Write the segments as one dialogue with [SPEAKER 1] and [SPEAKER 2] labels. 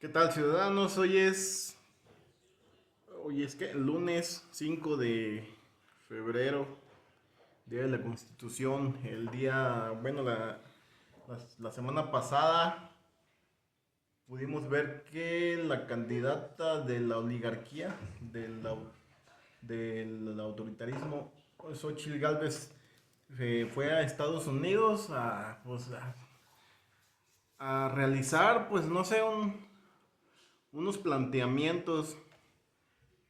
[SPEAKER 1] ¿Qué tal, ciudadanos? Hoy es que lunes 5 de febrero, Día de la Constitución. La semana pasada pudimos ver que la candidata de la oligarquía, del autoritarismo, Xóchitl Gálvez, fue a Estados Unidos a realizar, pues no sé, unos planteamientos.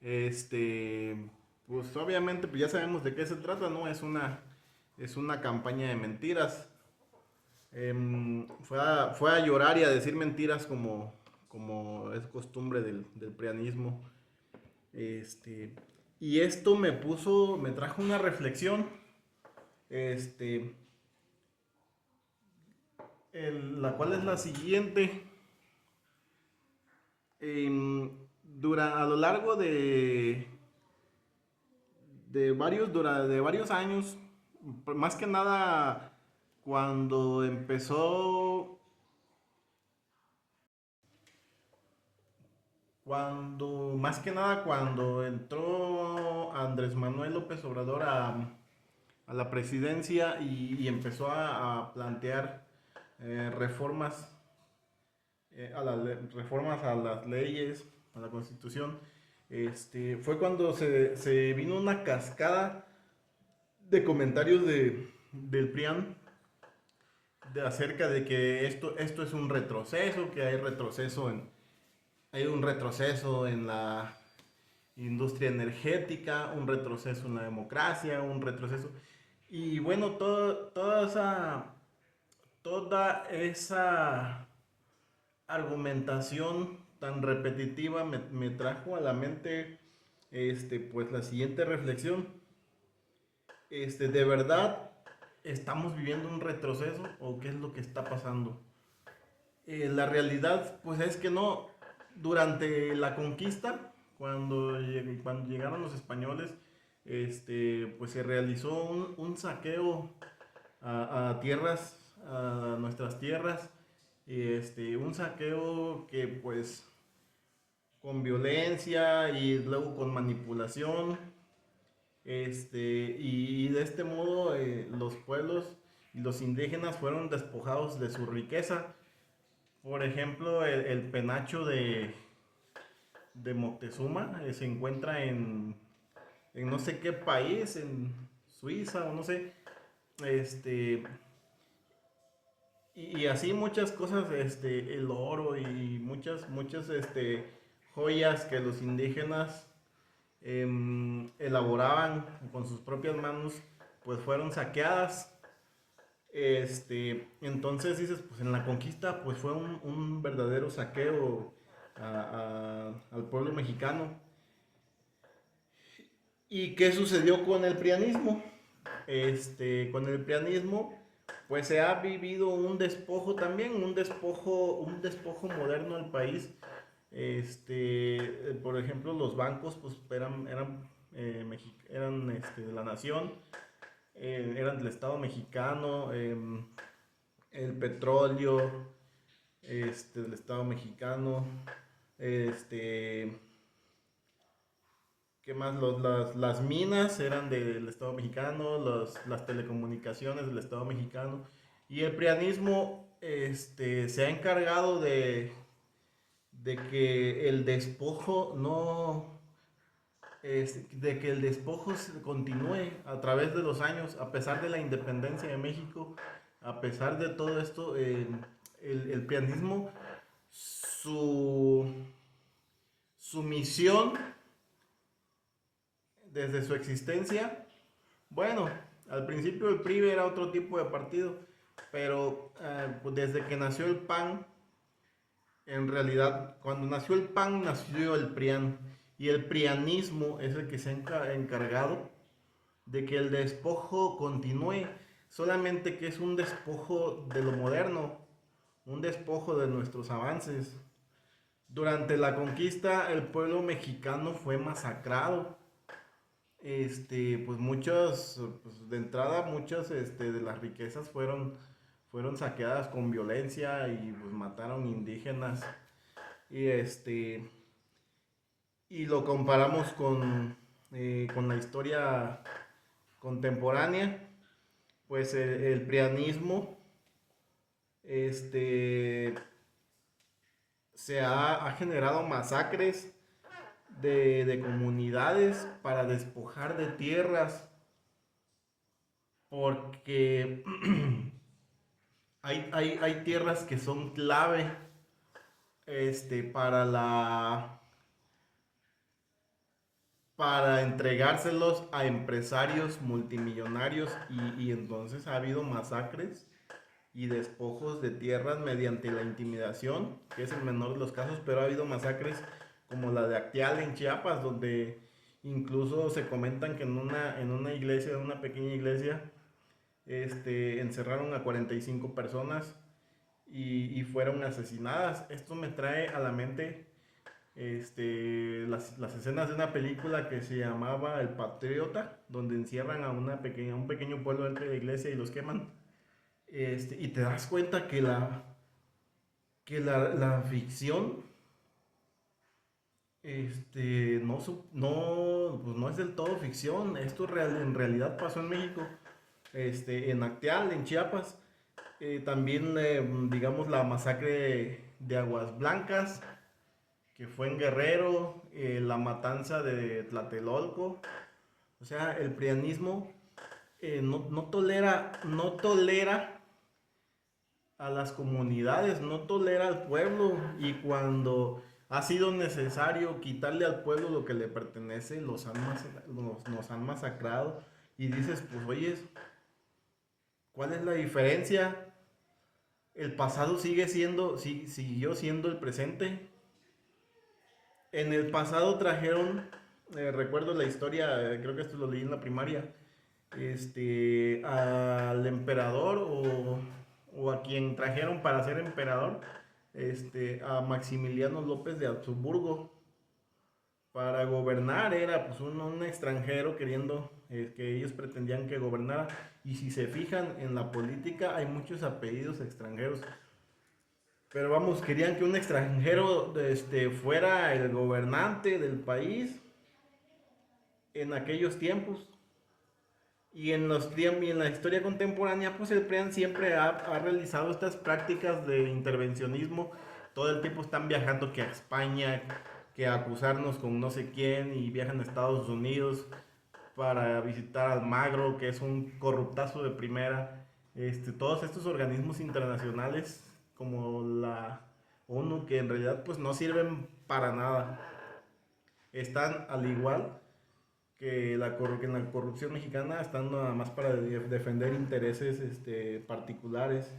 [SPEAKER 1] Este, pues obviamente pues ya sabemos de qué se trata, ¿no? Es una campaña de mentiras. Fue a llorar y a decir mentiras como es costumbre del prianismo. Este, y esto me trajo una reflexión, este, la cual es la siguiente. A lo largo de varios años, más que nada cuando empezó, más que nada cuando entró Andrés Manuel López Obrador a la presidencia y empezó a plantear reformas, reformas a las leyes, a la constitución. Fue cuando se vino una cascada de comentarios del PRIAN acerca de que esto es un retroceso, que hay un retroceso en la industria energética, un retroceso en la democracia, un retroceso. Y bueno, toda esa argumentación tan repetitiva me trajo a la mente pues la siguiente reflexión. ¿De verdad estamos viviendo un retroceso o qué es lo que está pasando? La realidad, pues es que no. Durante la conquista, cuando llegaron los españoles, pues se realizó un saqueo a tierras, a nuestras tierras, un saqueo que pues con violencia y luego con manipulación, y de este modo los pueblos y los indígenas fueron despojados de su riqueza. Por ejemplo, el penacho de Moctezuma se encuentra en no sé qué país, en Suiza o no sé. Este, y así muchas cosas, el oro y muchas joyas que los indígenas elaboraban con sus propias manos, pues fueron saqueadas. Entonces dices, pues en la conquista pues fue un verdadero saqueo al pueblo mexicano. ¿Y qué sucedió con el prianismo? Con el prianismo pues se ha vivido un despojo también, un despojo moderno al país. Por ejemplo, los bancos pues eran de la nación, eran del Estado mexicano. El petróleo, del Estado mexicano, este, ¿qué más? Las minas eran del Estado mexicano, las telecomunicaciones del Estado mexicano, y el prianismo, se ha encargado de que el despojo no, de que el despojo continúe a través de los años, a pesar de la independencia de México, a pesar de todo esto. El pianismo, su, su misión desde su existencia, bueno, al principio el PRI era otro tipo de partido, pero pues desde que nació el PAN, en realidad, cuando nació el PAN, nació el PRIAN, y el prianismo es el que se ha encargado de que el despojo continúe, solamente que es un despojo de lo moderno, un despojo de nuestros avances. Durante la conquista, el pueblo mexicano fue masacrado. Pues de entrada, muchas de las riquezas fueron saqueadas con violencia y pues mataron indígenas. Y y lo comparamos con la historia contemporánea, pues el prianismo este, ha generado masacres de comunidades para despojar de tierras, porque hay tierras que son clave para para entregárselos a empresarios multimillonarios y entonces ha habido masacres y despojos de tierras mediante la intimidación, que es el menor de los casos, pero ha habido masacres como la de Acteal en Chiapas, donde incluso se comentan que en una iglesia, en una pequeña iglesia, encerraron a 45 personas y fueron asesinadas. Esto me trae a la mente las escenas de una película que se llamaba El Patriota, donde encierran a un pequeño pueblo dentro de la iglesia y los queman. Y te das cuenta que la ficción pues no es del todo ficción. Esto en realidad pasó en México, en Acteal, en Chiapas. También, digamos, la masacre de Aguas Blancas, que fue en Guerrero, la matanza de Tlatelolco. O sea, el prianismo no tolera a las comunidades, no tolera al pueblo, y cuando ha sido necesario quitarle al pueblo lo que le pertenece, nos han masacrado. Y dices, pues oye, ¿cuál es la diferencia? El pasado siguió siendo el presente. En el pasado trajeron, recuerdo la historia, creo que esto lo leí en la primaria, al emperador o a quien trajeron para ser emperador, a Maximiliano López de Habsburgo para gobernar. Era pues un extranjero queriendo que ellos pretendían que gobernara. Y si se fijan en la política hay muchos apellidos extranjeros. Pero vamos, querían que un extranjero fuera el gobernante del país en aquellos tiempos. Y en la historia contemporánea, pues el PRIAN siempre ha realizado estas prácticas de intervencionismo. Todo el tiempo están viajando que a España, que a acusarnos con no sé quién, y viajan a Estados Unidos para visitar al Magro, que es un corruptazo de primera. Todos estos organismos internacionales como la ONU, que en realidad pues no sirven para nada. Están al igual que en la corrupción mexicana, están nada más para defender intereses particulares,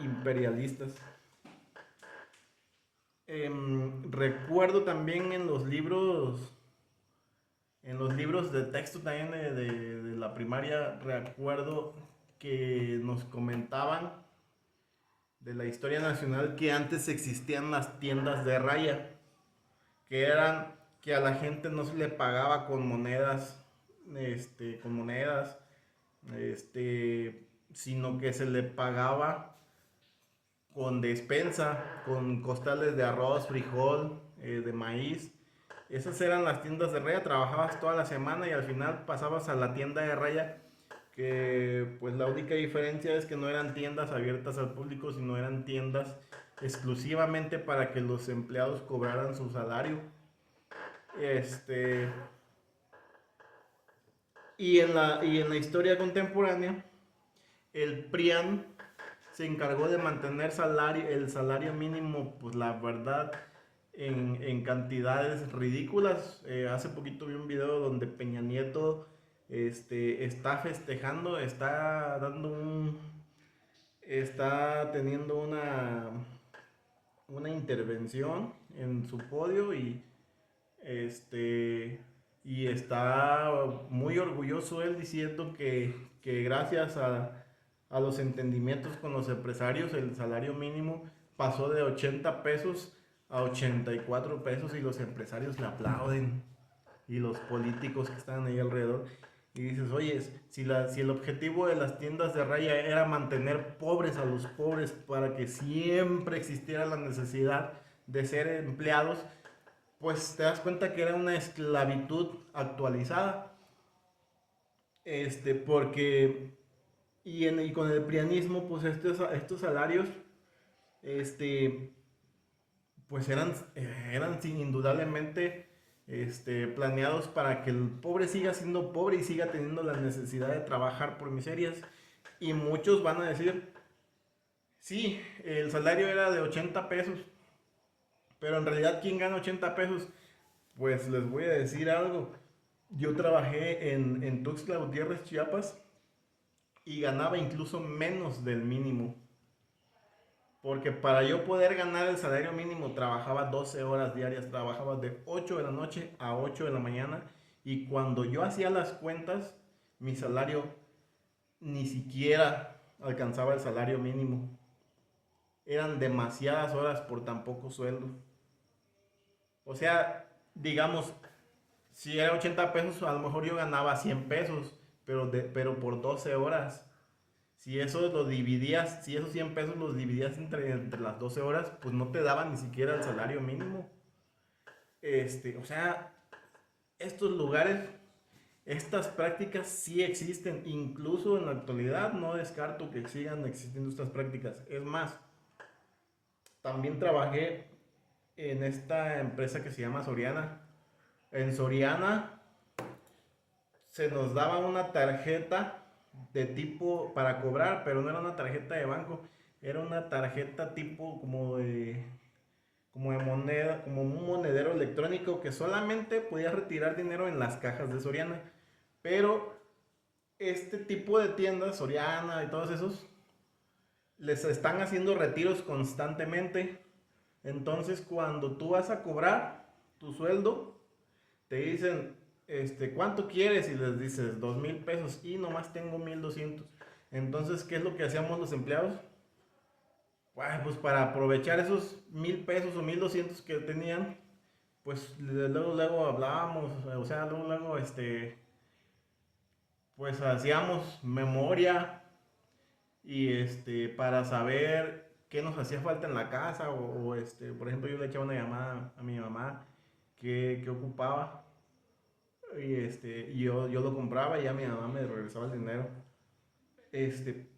[SPEAKER 1] imperialistas. Recuerdo también en los libros de texto también de la primaria, recuerdo que nos comentaban de la historia nacional que antes existían las tiendas de raya, que eran que a la gente no se le pagaba con monedas, sino que se le pagaba con despensa, con costales de arroz, frijol, de maíz. Esas eran las tiendas de raya. Trabajabas toda la semana y al final pasabas a la tienda de raya, que pues la única diferencia es que no eran tiendas abiertas al público, sino eran tiendas exclusivamente para que los empleados cobraran su salario. Este, y en la historia contemporánea, el PRIAN se encargó de mantener el salario mínimo, pues la verdad, en cantidades ridículas. Hace poquito vi un video donde Peña Nieto está festejando, está teniendo una intervención en su podio, este, y está muy orgulloso él diciendo que gracias a los entendimientos con los empresarios, el salario mínimo pasó de 80 pesos a 84 pesos, y los empresarios le aplauden, y los políticos que están ahí alrededor. Y dices, oye, si el objetivo de las tiendas de raya era mantener pobres a los pobres para que siempre existiera la necesidad de ser empleados, pues te das cuenta que era una esclavitud actualizada. Porque, y con el prianismo, pues estos salarios, este, pues eran indudablemente planeados para que el pobre siga siendo pobre y siga teniendo la necesidad de trabajar por miserias. Y muchos van a decir, sí, el salario era de 80 pesos, pero en realidad, ¿quién gana 80 pesos? Pues les voy a decir algo. Yo trabajé en Tuxtla Gutiérrez, Chiapas, y ganaba incluso menos del mínimo. Porque para yo poder ganar el salario mínimo trabajaba 12 horas diarias, trabajaba de 8 de la noche a 8 de la mañana, y cuando yo hacía las cuentas, mi salario ni siquiera alcanzaba el salario mínimo. Eran demasiadas horas por tan poco sueldo. O sea, digamos, si era 80 pesos, a lo mejor yo ganaba 100 pesos, pero por 12 horas. Si esos 100 pesos los dividías entre las 12 horas, pues no te daban ni siquiera el salario mínimo. O sea, estos lugares, estas prácticas sí existen. Incluso en la actualidad no descarto que sigan existiendo estas prácticas. Es más, también trabajé en esta empresa que se llama Soriana. En Soriana se nos daba una tarjeta de tipo para cobrar, pero no era una tarjeta de banco, era una tarjeta tipo como de moneda, como un monedero electrónico que solamente podías retirar dinero en las cajas de Soriana. Pero este tipo de tiendas, Soriana y todos esos, les están haciendo retiros constantemente. Entonces, cuando tú vas a cobrar tu sueldo, te dicen, ¿cuánto quieres? Y les dices, 2,000 pesos, y nomás tengo 1,200. Entonces, ¿qué es lo que hacíamos los empleados? Pues para aprovechar esos 1,000 pesos o 1,200 que tenían, pues luego hablábamos, o sea, luego, pues hacíamos memoria y para saber qué nos hacía falta en la casa, por ejemplo, yo le echaba una llamada a mi mamá que ocupaba, y yo lo compraba y ya mi mamá me regresaba el dinero.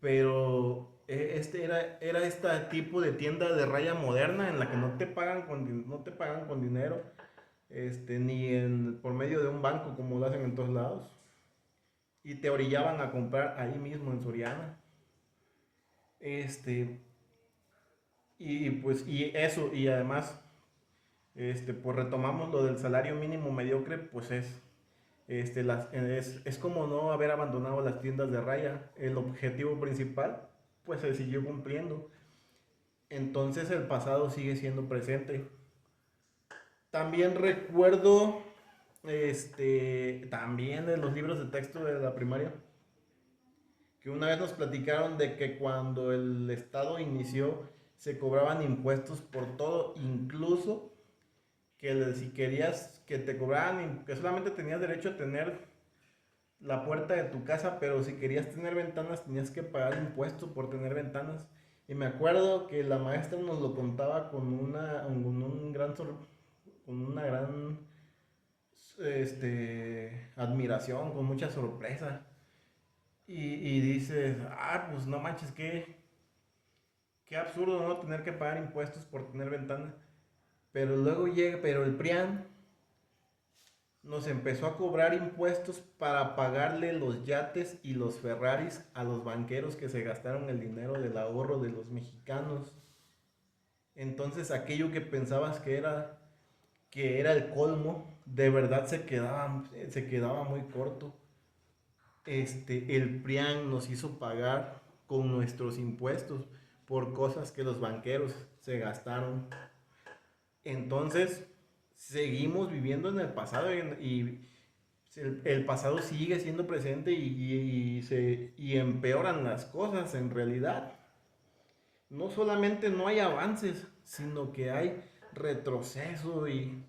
[SPEAKER 1] Pero era este tipo de tienda de raya moderna en la que no te pagan con dinero, ni por medio de un banco como lo hacen en todos lados. Y te orillaban a comprar ahí mismo en Soriana. Este, y eso, y además, pues retomamos lo del salario mínimo mediocre, pues es como no haber abandonado las tiendas de raya. El objetivo principal, pues se siguió cumpliendo. Entonces el pasado sigue siendo presente. También recuerdo, también de los libros de texto de la primaria, que una vez nos platicaron de que cuando el Estado inició, se cobraban impuestos por todo, incluso que si querías que te cobraran, que solamente tenías derecho a tener la puerta de tu casa, pero si querías tener ventanas tenías que pagar impuestos por tener ventanas. Y me acuerdo que la maestra nos lo contaba con una gran admiración, con mucha sorpresa. Y dices, pues no manches, qué absurdo no tener que pagar impuestos por tener ventanas. Pero el PRIAN nos empezó a cobrar impuestos para pagarle los yates y los Ferraris a los banqueros que se gastaron el dinero del ahorro de los mexicanos. Entonces aquello que pensabas que era el colmo, de verdad se quedaba muy corto. El PRIAN nos hizo pagar con nuestros impuestos por cosas que los banqueros se gastaron. Entonces, seguimos viviendo en el pasado, y el pasado sigue siendo presente, y empeoran las cosas en realidad. No solamente no hay avances, sino que hay retroceso, y,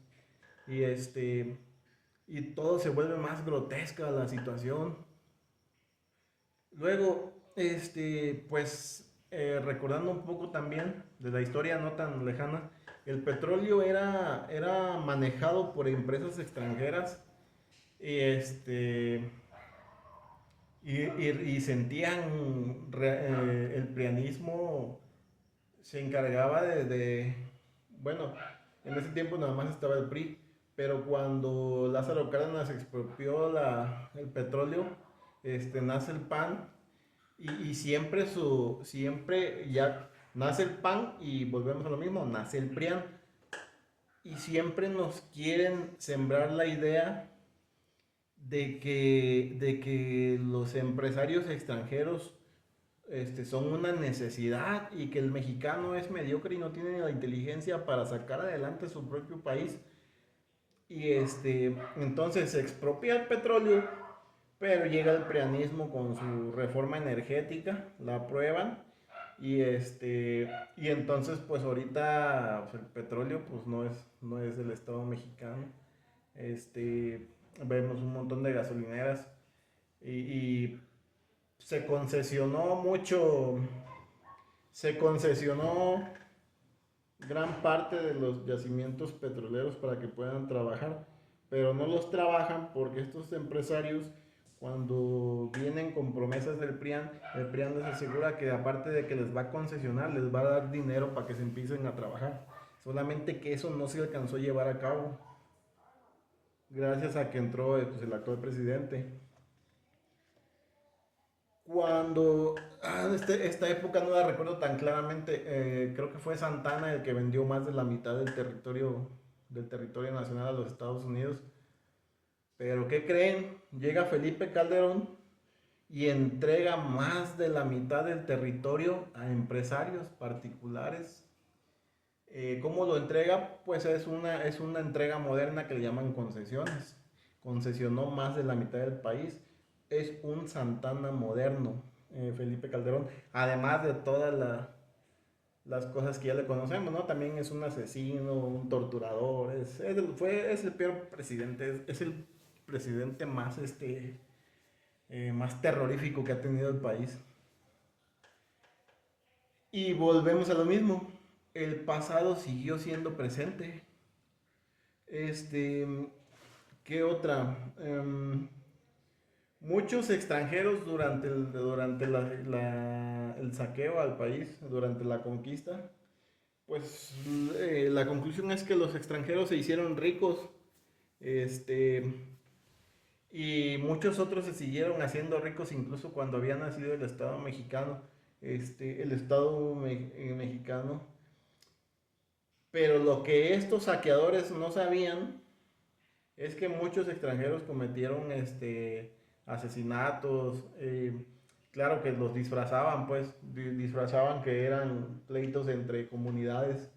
[SPEAKER 1] y todo se vuelve más grotesca la situación. Luego, pues recordando un poco también de la historia no tan lejana, el petróleo era manejado por empresas extranjeras y, y sentían, el prianismo se encargaba bueno, en ese tiempo nada más estaba el PRI, pero cuando Lázaro Cárdenas expropió el petróleo, nace el PAN y siempre ya nace el PAN y volvemos a lo mismo, nace el PRIAN y siempre nos quieren sembrar la idea de que los empresarios extranjeros son una necesidad y que el mexicano es mediocre y no tiene la inteligencia para sacar adelante su propio país. Y entonces se expropia el petróleo, pero llega el prianismo con su reforma energética, la aprueban y entonces pues ahorita pues, el petróleo pues no es del Estado mexicano. Vemos un montón de gasolineras y se concesionó mucho, se concesionó gran parte de los yacimientos petroleros para que puedan trabajar, pero no los trabajan porque estos empresarios, cuando vienen con promesas del PRIAN, el PRIAN les asegura que aparte de que les va a concesionar, les va a dar dinero para que se empiecen a trabajar. Solamente que eso no se alcanzó a llevar a cabo, gracias a que entró pues, el actual presidente. Cuando, esta época no la recuerdo tan claramente, creo que fue Santana el que vendió más de la mitad del territorio nacional a los Estados Unidos. Pero ¿qué creen? Llega Felipe Calderón y entrega más de la mitad del territorio a empresarios particulares. ¿Cómo lo entrega? Pues es una entrega moderna que le llaman concesiones. Concesionó más de la mitad del país. Es un Santana moderno, Felipe Calderón. Además de todas las cosas que ya le conocemos, ¿no? También es un asesino, un torturador. Es el peor presidente. Es el presidente más terrorífico que ha tenido el país. Y volvemos a lo mismo. El pasado siguió siendo presente. Este, ¿Qué otra? Muchos extranjeros durante el saqueo al país, durante la conquista, pues la conclusión es que los extranjeros se hicieron ricos, este, y muchos otros se siguieron haciendo ricos incluso cuando había nacido el Estado mexicano, el Estado mexicano. Pero lo que estos saqueadores no sabían es que muchos extranjeros cometieron asesinatos. Claro que los disfrazaban, pues, disfrazaban que eran pleitos entre comunidades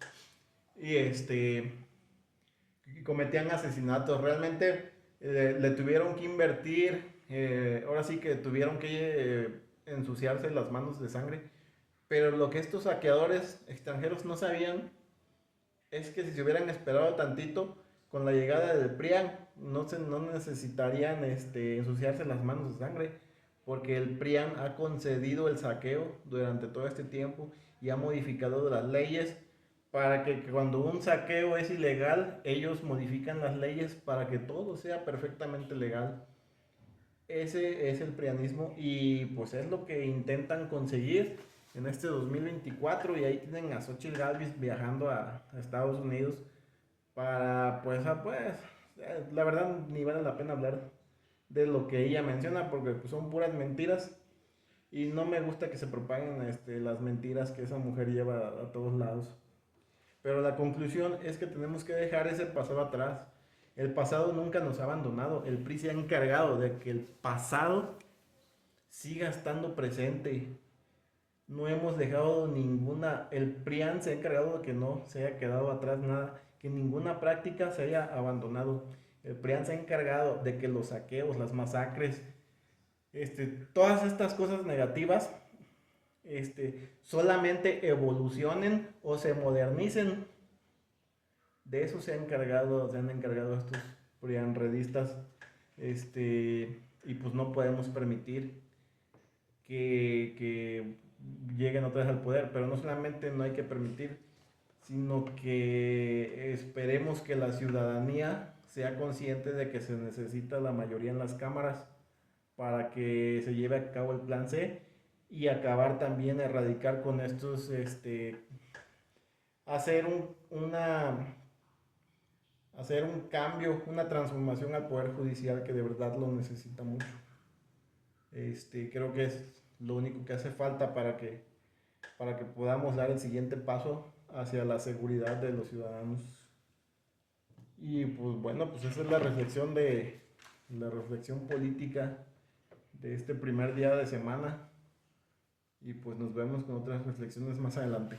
[SPEAKER 1] y y cometían asesinatos. Realmente le tuvieron que invertir, ahora sí que tuvieron que ensuciarse las manos de sangre. Pero lo que estos saqueadores extranjeros no sabían es que si se hubieran esperado tantito, con la llegada del PRIAN, no necesitarían ensuciarse las manos de sangre, porque el PRIAN ha concedido el saqueo durante todo este tiempo y ha modificado las leyes para que cuando un saqueo es ilegal, ellos modifican las leyes para que todo sea perfectamente legal. Ese es el prianismo y pues es lo que intentan conseguir en este 2024 y ahí tienen a Xochitl Gálvez viajando a Estados Unidos para pues, la verdad ni vale la pena hablar de lo que ella menciona porque pues, son puras mentiras y no me gusta que se propaguen las mentiras que esa mujer lleva a todos lados. Pero la conclusión es que tenemos que dejar ese pasado atrás. El pasado nunca nos ha abandonado. El PRI se ha encargado de que el pasado siga estando presente. No hemos dejado ninguna. El PRIAN se ha encargado de que no se haya quedado atrás nada. Que ninguna práctica se haya abandonado. El PRIAN se ha encargado de que los saqueos, las masacres, todas estas cosas negativas solamente evolucionen o se modernicen. De eso se han encargado estos prianredistas, y pues no podemos permitir que lleguen otra vez al poder, pero no solamente no hay que permitir, sino que esperemos que la ciudadanía sea consciente de que se necesita la mayoría en las cámaras para que se lleve a cabo el plan C y acabar también, erradicar con estos, hacer hacer un cambio, una transformación al Poder Judicial que de verdad lo necesita mucho. Creo que es lo único que hace falta para que podamos dar el siguiente paso hacia la seguridad de los ciudadanos. Y pues bueno, pues esa es la reflexión política de este primer día de semana. Y pues nos vemos con otras reflexiones más adelante.